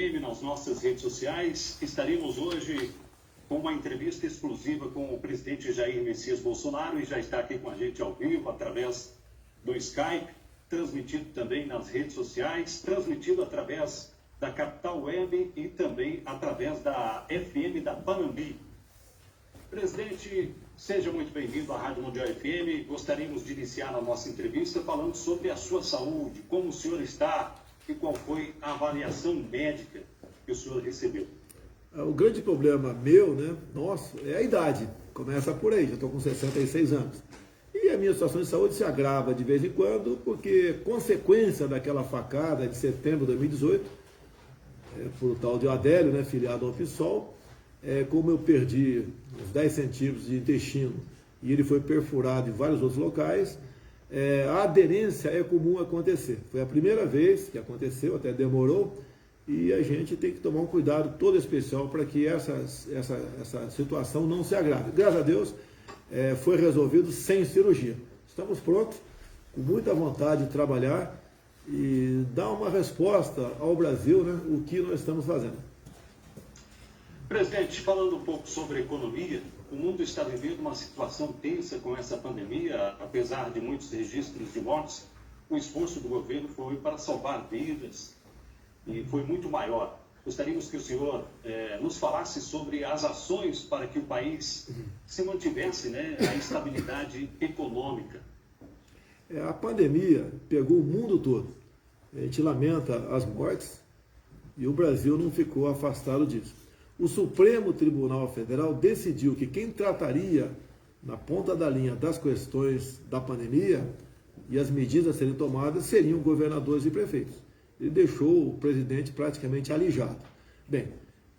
FM, nas nossas redes sociais. Estaremos hoje com uma entrevista exclusiva com o presidente Jair Messias Bolsonaro, e já está aqui com a gente ao vivo, através do Skype, transmitido também nas redes sociais, transmitido através da Capital Web e também através da FM da Panambi. Presidente, seja muito bem-vindo à Rádio Mundial FM. Gostaríamos de iniciar a nossa entrevista falando sobre a sua saúde, como o senhor está e qual foi a avaliação médica que o senhor recebeu. O grande problema meu, nosso, é a idade. Começa por aí, já estou com 66 anos. E a minha situação de saúde se agrava de vez em quando, porque consequência daquela facada de setembro de 2018, por tal de Adélio, filiado ao PSOL, como eu perdi uns 10 centímetros de intestino e ele foi perfurado em vários outros locais, a aderência é comum acontecer. Foi a primeira vez que aconteceu, até demorou, e a gente tem que tomar um cuidado todo especial para que essa situação não se agrave. Graças a Deus, foi resolvido sem cirurgia. Estamos prontos, com muita vontade de trabalhar e dar uma resposta ao Brasil, o que nós estamos fazendo. Presidente, falando um pouco sobre economia, o mundo está vivendo uma situação tensa com essa pandemia. Apesar de muitos registros de mortes, o esforço do governo foi para salvar vidas e foi muito maior. Gostaríamos que o senhor nos falasse sobre as ações para que o país se mantivesse a estabilidade econômica. A pandemia pegou o mundo todo. A gente lamenta as mortes e o Brasil não ficou afastado disso. O Supremo Tribunal Federal decidiu que quem trataria na ponta da linha das questões da pandemia e as medidas a serem tomadas seriam governadores e prefeitos. Ele deixou o presidente praticamente alijado. Bem,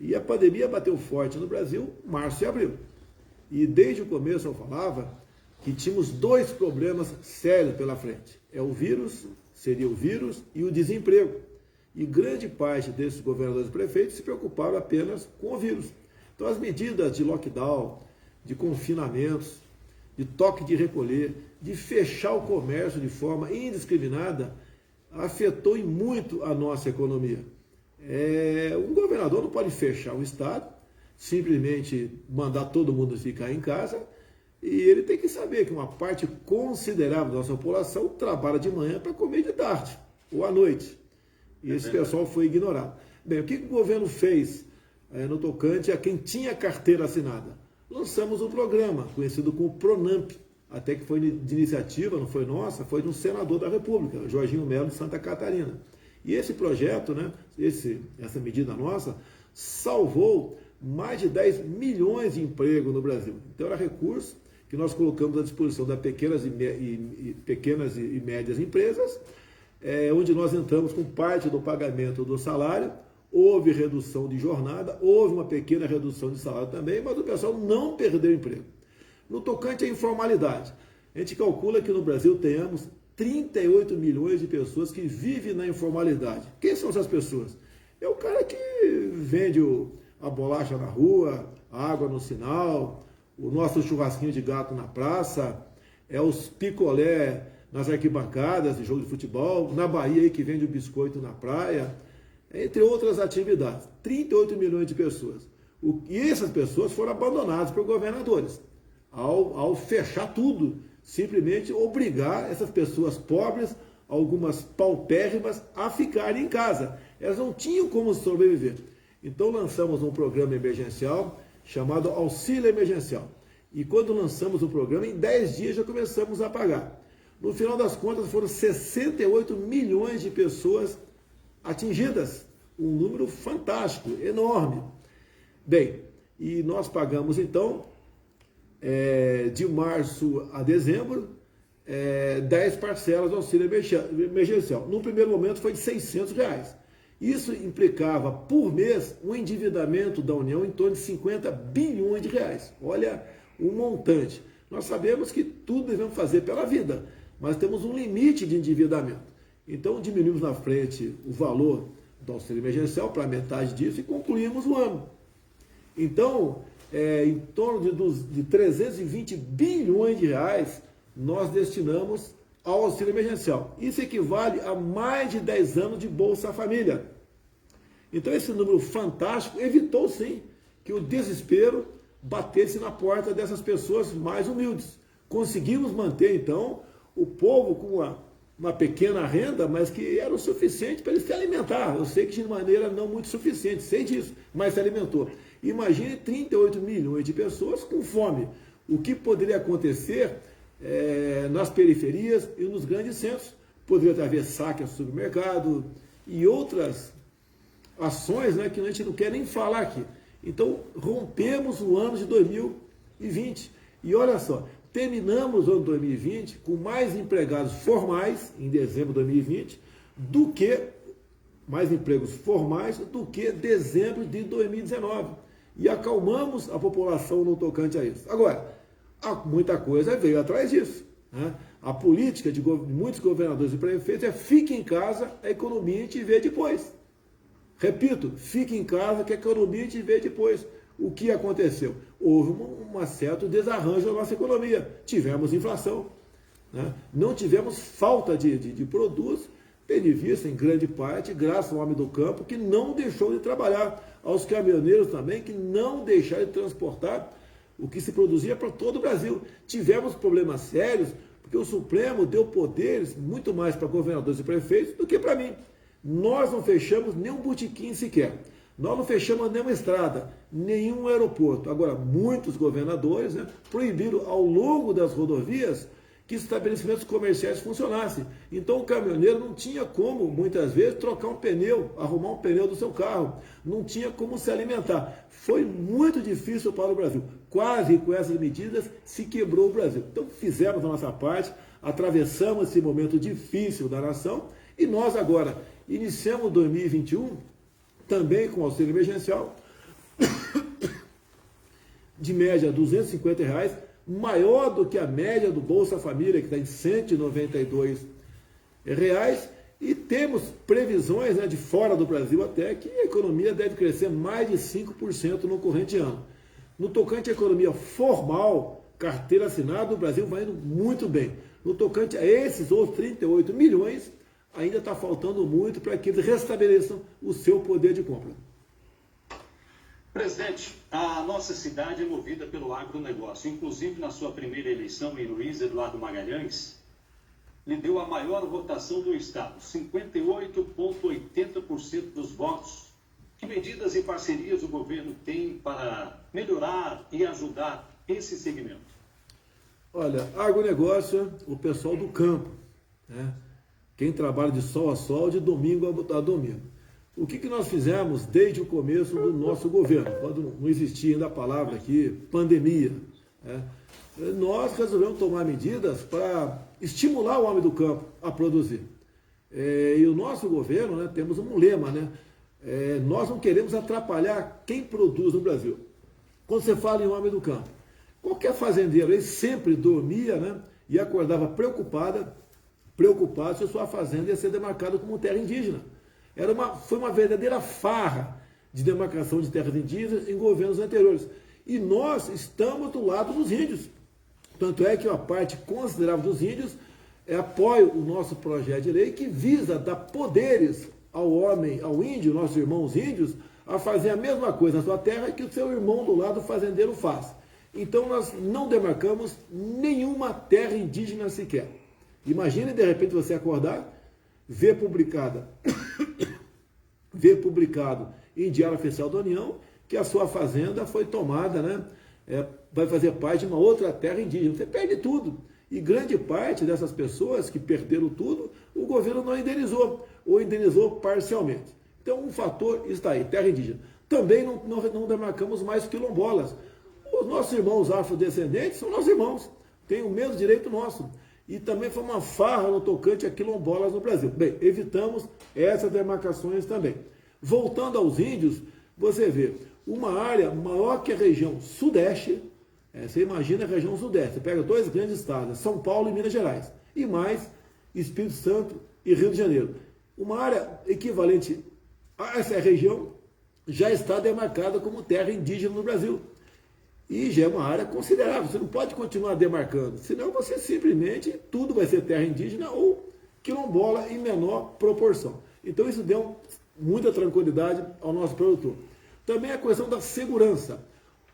e a pandemia bateu forte no Brasil março e abril. E desde o começo eu falava que tínhamos dois problemas sérios pela frente. Seria o vírus e o desemprego. E grande parte desses governadores e prefeitos se preocuparam apenas com o vírus. Então as medidas de lockdown, de confinamentos, de toque de recolher, de fechar o comércio de forma indiscriminada, afetou em muito a nossa economia. Um governador não pode fechar o estado, simplesmente mandar todo mundo ficar em casa, e ele tem que saber que uma parte considerável da nossa população trabalha de manhã para comer de tarde ou à noite. E esse pessoal foi ignorado. Bem, o que o governo fez no tocante a quem tinha carteira assinada? Lançamos um programa conhecido como PRONAMP, até que foi de iniciativa, não foi nossa, foi de um senador da República, Jorginho Melo de Santa Catarina. E esse projeto, essa medida nossa, salvou mais de 10 milhões de empregos no Brasil. Então era recurso que nós colocamos à disposição das pequenas e médias empresas, onde nós entramos com parte do pagamento do salário. Houve redução de jornada, houve uma pequena redução de salário também, mas o pessoal não perdeu emprego. No tocante à informalidade, a gente calcula que no Brasil tenhamos 38 milhões de pessoas que vivem na informalidade. Quem são essas pessoas? É o cara que vende a bolacha na rua, a água no sinal, o nosso churrasquinho de gato na praça, os picolé nas arquibancadas de jogo de futebol, na Bahia aí que vende o biscoito na praia, entre outras atividades. 38 milhões de pessoas. E essas pessoas foram abandonadas por governadores, ao fechar tudo, simplesmente obrigar essas pessoas pobres, algumas paupérrimas, a ficarem em casa. Elas não tinham como sobreviver. Então lançamos um programa emergencial chamado Auxílio Emergencial. E quando lançamos o programa, em 10 dias já começamos a pagar. No final das contas, foram 68 milhões de pessoas atingidas. Um número fantástico, enorme. Bem, e nós pagamos, então, de março a dezembro, 10 parcelas do auxílio emergencial. No primeiro momento, foi de R$600. Isso implicava, por mês, um endividamento da União em torno de 50 bilhões de reais. Olha o montante. Nós sabemos que tudo devemos fazer pela vida, mas temos um limite de endividamento. Então diminuímos na frente o valor do auxílio emergencial para metade disso e concluímos o ano. Então, em torno de 320 bilhões de reais nós destinamos ao auxílio emergencial. Isso equivale a mais de 10 anos de Bolsa Família. Então esse número fantástico evitou sim que o desespero batesse na porta dessas pessoas mais humildes. Conseguimos manter então o povo com uma pequena renda, mas que era o suficiente para ele se alimentar. Eu sei que de maneira não muito suficiente, sei disso, mas se alimentou. Imagine 38 milhões de pessoas com fome. O que poderia acontecer nas periferias e nos grandes centros? Poderia haver saque ao supermercado e outras ações, né, que a gente não quer nem falar aqui. Então, rompemos o ano de 2020. E olha só, terminamos o ano de 2020 com mais empregados formais, em dezembro de 2020, mais empregos formais do que dezembro de 2019. E acalmamos a população no tocante a isso. Agora, muita coisa veio atrás disso, né? A política de muitos governadores e prefeitos é fique em casa, a economia a gente vê depois. Repito, fique em casa que a economia a gente vê depois. O que aconteceu? Houve um certo desarranjo na nossa economia. Tivemos inflação, né? Não tivemos falta de produtos, tendo em vista, em grande parte, graças ao homem do campo, que não deixou de trabalhar, aos caminhoneiros também, que não deixaram de transportar o que se produzia para todo o Brasil. Tivemos problemas sérios, porque o Supremo deu poderes muito mais para governadores e prefeitos do que para mim. Nós não fechamos nenhum botequim sequer. Nós não fechamos nenhuma estrada, nenhum aeroporto. Agora, muitos governadores, né, proibiram ao longo das rodovias que estabelecimentos comerciais funcionassem. Então o caminhoneiro não tinha como, muitas vezes, trocar um pneu, arrumar um pneu do seu carro. Não tinha como se alimentar. Foi muito difícil para o Brasil. Quase com essas medidas se quebrou o Brasil. Então fizemos a nossa parte, atravessamos esse momento difícil da nação e nós agora iniciamos 2021 também com auxílio emergencial de média R$ 250, maior do que a média do Bolsa Família, que está em R$ 192, e temos previsões, né, de fora do Brasil até que a economia deve crescer mais de 5% no corrente ano. No tocante à economia formal, carteira assinada, o Brasil vai indo muito bem. No tocante a esses outros 38 milhões, ainda está faltando muito para que eles restabeleçam o seu poder de compra. Presidente, a nossa cidade é movida pelo agronegócio. Inclusive, na sua primeira eleição em Luiz Eduardo Magalhães, lhe deu a maior votação do Estado, 58,80% dos votos. Que medidas e parcerias o governo tem para melhorar e ajudar esse segmento? Olha, agronegócio, o pessoal do campo, né? Quem trabalha de sol a sol, de domingo a domingo. O que nós fizemos desde o começo do nosso governo, quando não existia ainda a palavra aqui, pandemia, né? Nós resolvemos tomar medidas para estimular o homem do campo a produzir. E o nosso governo, né, temos um lema, né? Nós não queremos atrapalhar quem produz no Brasil. Quando você fala em homem do campo, qualquer fazendeiro ele sempre dormia, né, e acordava preocupado se a sua fazenda ia ser demarcada como terra indígena. Foi uma verdadeira farra de demarcação de terras indígenas em governos anteriores. E nós estamos do lado dos índios. Tanto é que a parte considerável dos índios apoia o nosso projeto de lei que visa dar poderes ao homem, ao índio, nossos irmãos índios, a fazer a mesma coisa na sua terra que o seu irmão do lado fazendeiro faz. Então nós não demarcamos nenhuma terra indígena sequer. Imagine de repente você acordar, ver publicado em Diário Oficial da União que a sua fazenda foi tomada, né? Vai fazer parte de uma outra terra indígena. Você perde tudo. E grande parte dessas pessoas que perderam tudo, o governo não indenizou, ou indenizou parcialmente. Então, um fator está aí, terra indígena. Também não demarcamos mais quilombolas. Os nossos irmãos afrodescendentes são nossos irmãos, têm o mesmo direito nosso. E também foi uma farra no tocante a quilombolas no Brasil. Bem, evitamos essas demarcações também. Voltando aos índios, você vê uma área maior que a região sudeste. Você imagina a região sudeste, você pega dois grandes estados, São Paulo e Minas Gerais, e mais Espírito Santo e Rio de Janeiro. Uma área equivalente a essa região já está demarcada como terra indígena no Brasil. E já é uma área considerável, você não pode continuar demarcando, senão você simplesmente, tudo vai ser terra indígena ou quilombola em menor proporção. Então isso deu muita tranquilidade ao nosso produtor. Também a questão da segurança.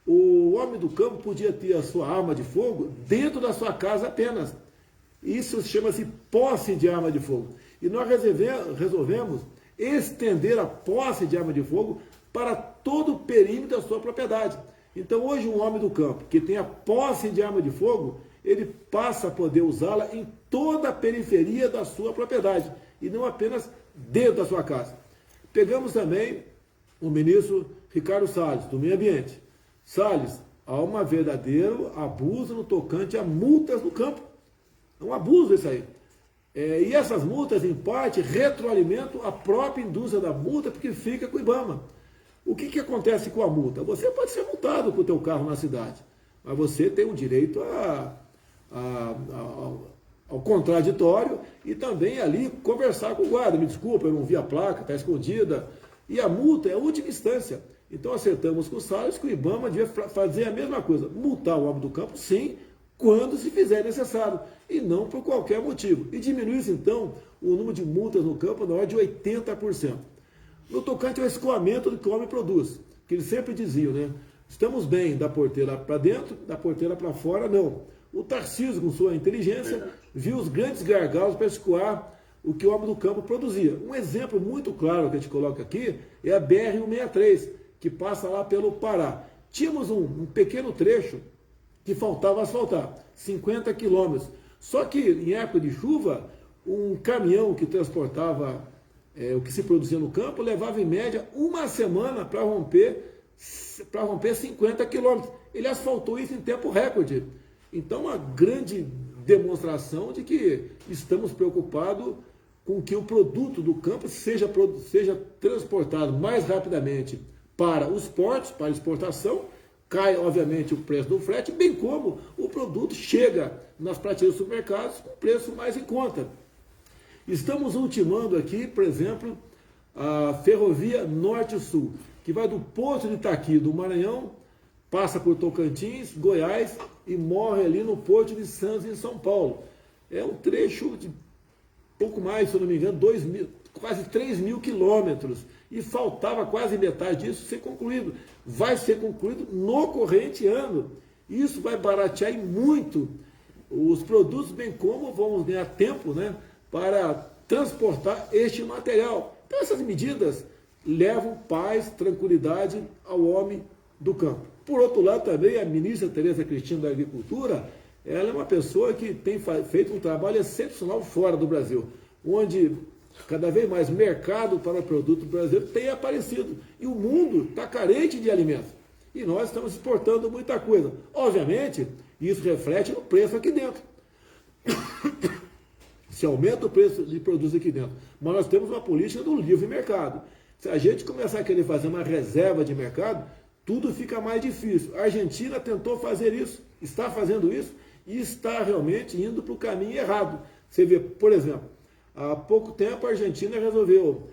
O homem do campo podia ter a sua arma de fogo dentro da sua casa apenas. Isso chama-se posse de arma de fogo. E nós resolvemos estender a posse de arma de fogo para todo o perímetro da sua propriedade. Então hoje um homem do campo que tem a posse de arma de fogo, ele passa a poder usá-la em toda a periferia da sua propriedade e não apenas dentro da sua casa. Pegamos também o ministro Ricardo Salles, do Meio Ambiente. Salles, há um verdadeiro abuso no tocante a multas no campo. É um abuso isso aí. E essas multas, em parte, retroalimentam a própria indústria da multa, porque fica com o IBAMA. O que acontece com a multa? Você pode ser multado com o teu carro na cidade, mas você tem o direito ao contraditório e também ali conversar com o guarda. Me desculpa, eu não vi a placa, está escondida. E a multa é a última instância. Então acertamos com o Salles que o IBAMA devia fazer a mesma coisa, multar o homem do campo, sim, quando se fizer necessário, e não por qualquer motivo. E diminuir, então, o número de multas no campo na ordem de 80%. No tocante ao escoamento do que o homem produz, que eles sempre diziam, né? Estamos bem da porteira para dentro, da porteira para fora, não. O Tarcísio, com sua inteligência, viu os grandes gargalos para escoar o que o homem do campo produzia. Um exemplo muito claro que a gente coloca aqui é a BR-163, que passa lá pelo Pará. Tínhamos um pequeno trecho que faltava asfaltar, 50 quilômetros. Só que em época de chuva, um caminhão que transportava o que se produzia no campo levava em média uma semana para romper 50 quilômetros. Ele asfaltou isso em tempo recorde. Então, uma grande demonstração de que estamos preocupados com que o produto do campo seja transportado mais rapidamente para os portos, para exportação. Cai, obviamente, o preço do frete, bem como o produto chega nas prateleiras dos supermercados com preço mais em conta. Estamos ultimando aqui, por exemplo, a ferrovia Norte-Sul, que vai do Porto de Itaqui, do Maranhão, passa por Tocantins, Goiás e morre ali no Porto de Santos, em São Paulo. É um trecho de pouco mais, se eu não me engano, quase 3 mil quilômetros. E faltava quase metade disso ser concluído. Vai ser concluído no corrente ano. Isso vai baratear muito os produtos, bem como vamos ganhar tempo, né, para transportar este material. Então essas medidas levam paz, tranquilidade ao homem do campo. Por outro lado também a ministra Tereza Cristina da Agricultura, ela é uma pessoa que tem feito um trabalho excepcional fora do Brasil, onde cada vez mais mercado para o produto brasileiro tem aparecido. E o mundo está carente de alimentos. E nós estamos exportando muita coisa. Obviamente, isso reflete no preço aqui dentro. Se aumenta o preço de produtos aqui dentro. Mas nós temos uma política do livre mercado. Se a gente começar a querer fazer uma reserva de mercado, tudo fica mais difícil. A Argentina tentou fazer isso, está fazendo isso, e está realmente indo para o caminho errado. Você vê, por exemplo, há pouco tempo a Argentina resolveu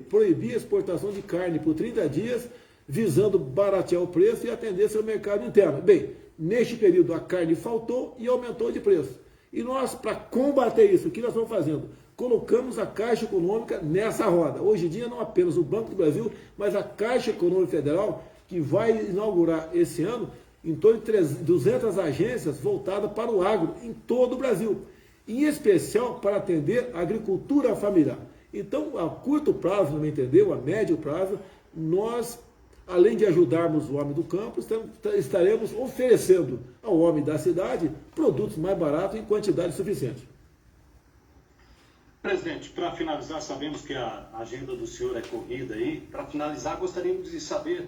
proibir a exportação de carne por 30 dias, visando baratear o preço e atender seu mercado interno. Bem, neste período a carne faltou e aumentou de preço. E nós, para combater isso, o que nós estamos fazendo? Colocamos a Caixa Econômica nessa roda. Hoje em dia, não apenas o Banco do Brasil, mas a Caixa Econômica Federal, que vai inaugurar esse ano em torno de 200 agências voltadas para o agro em todo o Brasil, em especial para atender a agricultura familiar. Então, a curto prazo, não me entendeu, a médio prazo, nós, além de ajudarmos o homem do campo, estaremos oferecendo ao homem da cidade produtos mais baratos em quantidade suficiente. Presidente, para finalizar, sabemos que a agenda do senhor é corrida aí. Para finalizar, gostaríamos de saber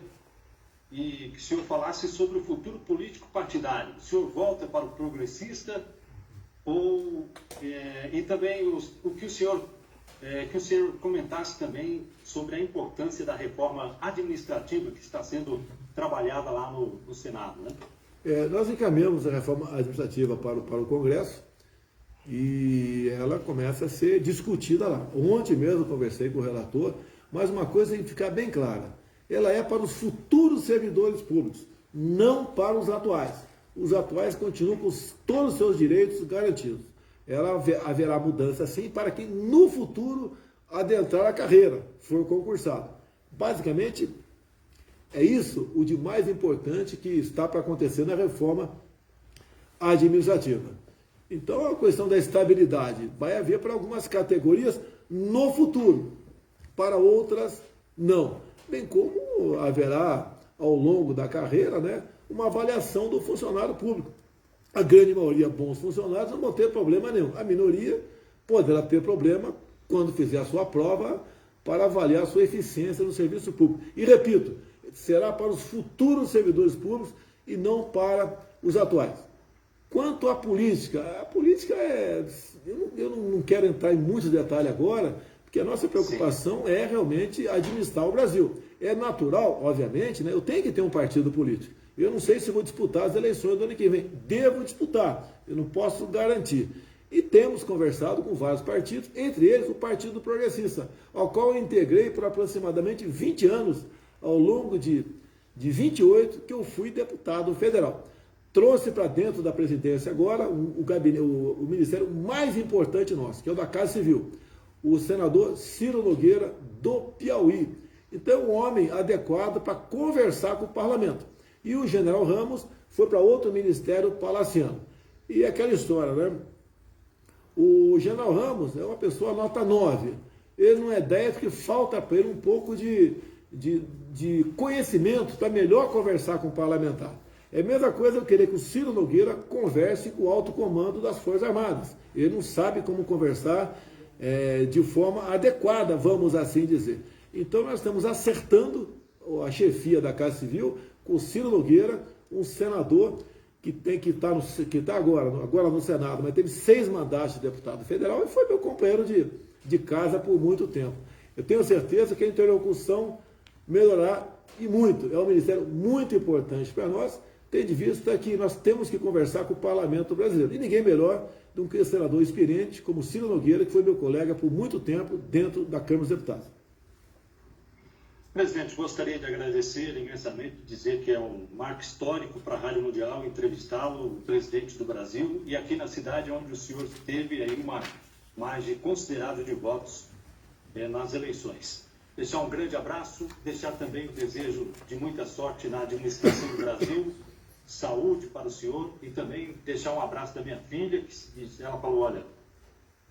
e que o senhor falasse sobre o futuro político partidário. O senhor volta para o progressista e também o que o senhor comentasse também sobre a importância da reforma administrativa que está sendo trabalhada lá no Senado, né? Nós encaminhamos a reforma administrativa para o Congresso e ela começa a ser discutida lá. Ontem mesmo conversei com o relator, mas uma coisa tem que ficar bem clara: ela é para os futuros servidores públicos, não para os atuais. Os atuais continuam com todos os seus direitos garantidos. Ela haverá mudança sim para que no futuro adentrar a carreira, for concursado. Basicamente, é isso o de mais importante que está para acontecer na reforma administrativa. Então, a questão da estabilidade vai haver para algumas categorias no futuro, para outras não. Bem como haverá, ao longo da carreira, né, uma avaliação do funcionário público. A grande maioria bons funcionários não vão ter problema nenhum. A minoria poderá ter problema quando fizer a sua prova para avaliar a sua eficiência no serviço público. E repito, será para os futuros servidores públicos e não para os atuais. Quanto à política é... Eu não quero entrar em muitos detalhes agora, porque a nossa preocupação é realmente administrar o Brasil. É natural, obviamente, né? Eu tenho que ter um partido político. Eu não sei se vou disputar as eleições do ano que vem. Devo disputar, eu não posso garantir. E temos conversado com vários partidos, entre eles o Partido Progressista, ao qual eu integrei por aproximadamente 20 anos, ao longo de 28 que eu fui deputado federal. Trouxe para dentro da presidência agora o ministério mais importante nosso, que é o da Casa Civil, o senador Ciro Nogueira, do Piauí. Então, um homem adequado para conversar com o parlamento. E o general Ramos foi para outro ministério palaciano. E aquela história, né? O general Ramos é uma pessoa nota 9. Ele não é 10 porque falta para ele um pouco de conhecimento para melhor conversar com o parlamentar. É a mesma coisa eu querer que o Ciro Nogueira converse com o alto comando das Forças Armadas. Ele não sabe como conversar de forma adequada, vamos assim dizer. Então nós estamos acertando a chefia da Casa Civil com o Ciro Nogueira, um senador que está agora no Senado, mas teve 6 mandatos de deputado federal e foi meu companheiro de casa por muito tempo. Eu tenho certeza que a interlocução melhorará e muito. É um ministério muito importante para nós, tendo em vista que nós temos que conversar com o parlamento brasileiro. E ninguém melhor do que um senador experiente como Ciro Nogueira, que foi meu colega por muito tempo dentro da Câmara dos Deputados. Presidente, gostaria de agradecer imensamente, dizer que é um marco histórico para a Rádio Mundial entrevistá-lo, o presidente do Brasil, e aqui na cidade onde o senhor teve aí uma margem considerável de votos nas eleições. Deixar um grande abraço, deixar também o desejo de muita sorte na administração do Brasil, saúde para o senhor, e também deixar um abraço da minha filha, que ela falou, olha,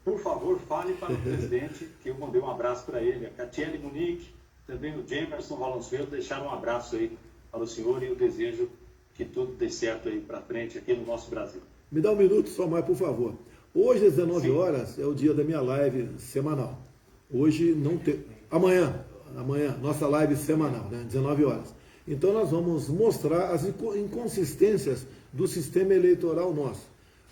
por favor, fale para o presidente que eu mandei um abraço para ele, a Catiele Munique, também o Jamerson Valenzuela, deixaram um abraço aí para o senhor e o desejo que tudo dê certo aí para frente aqui no nosso Brasil. Me dá um minuto só mais, por favor. Hoje, às 19 horas, é o dia da minha live semanal. Hoje não tem... Amanhã, nossa live semanal, né? 19 horas. Então nós vamos mostrar as inconsistências do sistema eleitoral nosso.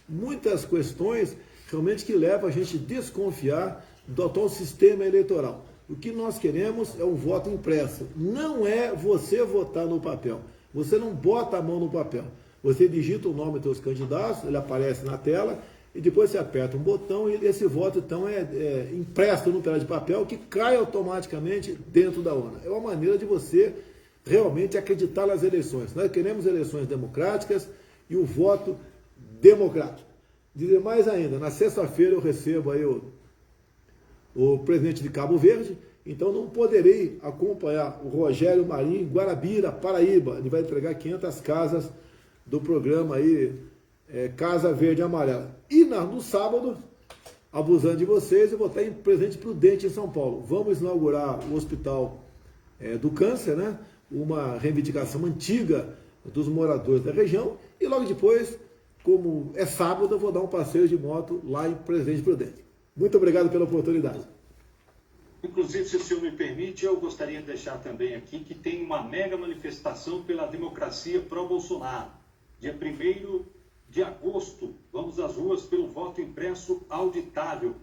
Muitas questões realmente que levam a gente a desconfiar do atual sistema eleitoral. O que nós queremos é um voto impresso. Não é você votar no papel. Você não bota a mão no papel. Você digita o nome dos seus candidatos, ele aparece na tela, e depois você aperta um botão e esse voto então é impresso no pedaço de papel que cai automaticamente dentro da urna. É uma maneira de você realmente acreditar nas eleições. Nós queremos eleições democráticas e o voto democrático. Dizer mais ainda, na sexta-feira eu recebo aí o presidente de Cabo Verde, então não poderei acompanhar o Rogério Marinho em Guarabira, Paraíba. Ele vai entregar 500 casas do programa aí, Casa Verde e Amarela. E no sábado, abusando de vocês, eu vou estar em Presidente Prudente, em São Paulo. Vamos inaugurar o Hospital do Câncer, né? Uma reivindicação antiga dos moradores da região. E logo depois, como é sábado, eu vou dar um passeio de moto lá em Presidente Prudente. Muito obrigado pela oportunidade. Inclusive, se o senhor me permite, eu gostaria de deixar também aqui que tem uma mega manifestação pela democracia pró-Bolsonaro. Dia 1º de agosto, vamos às ruas pelo voto impresso auditável.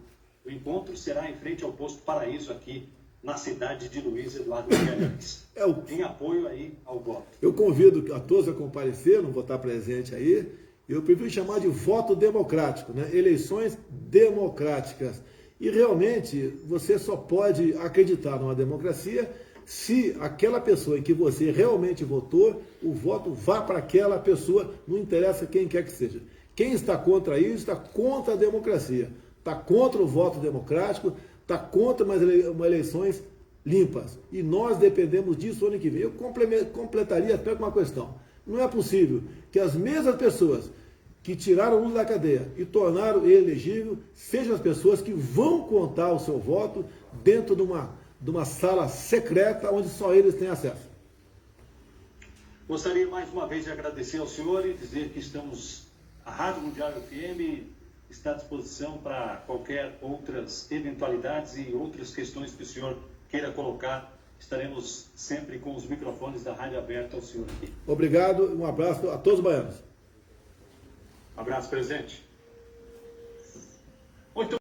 O encontro será em frente ao Posto Paraíso, aqui na cidade de Luiz Eduardo Guimarães. Em apoio aí ao voto. Eu convido a todos a comparecer, não vou estar presente aí. Eu prefiro chamar de voto democrático, né? Eleições democráticas. E realmente você só pode acreditar numa democracia se aquela pessoa em que você realmente votou, o voto vá para aquela pessoa, não interessa quem quer que seja. Quem está contra isso está contra a democracia, está contra o voto democrático, está contra uma eleições limpas. E nós dependemos disso ano que vem. Eu completaria até com uma questão. Não é possível que as mesmas pessoas que tiraram o Lula da cadeia e tornaram ele elegível sejam as pessoas que vão contar o seu voto dentro de uma sala secreta onde só eles têm acesso. Gostaria mais uma vez de agradecer ao senhor e dizer que a Rádio Mundial FM está à disposição para qualquer outras eventualidades e outras questões que o senhor queira colocar. Estaremos sempre com os microfones da rádio aberta ao senhor aqui. Obrigado, um abraço a todos os baianos. Abraço, presidente.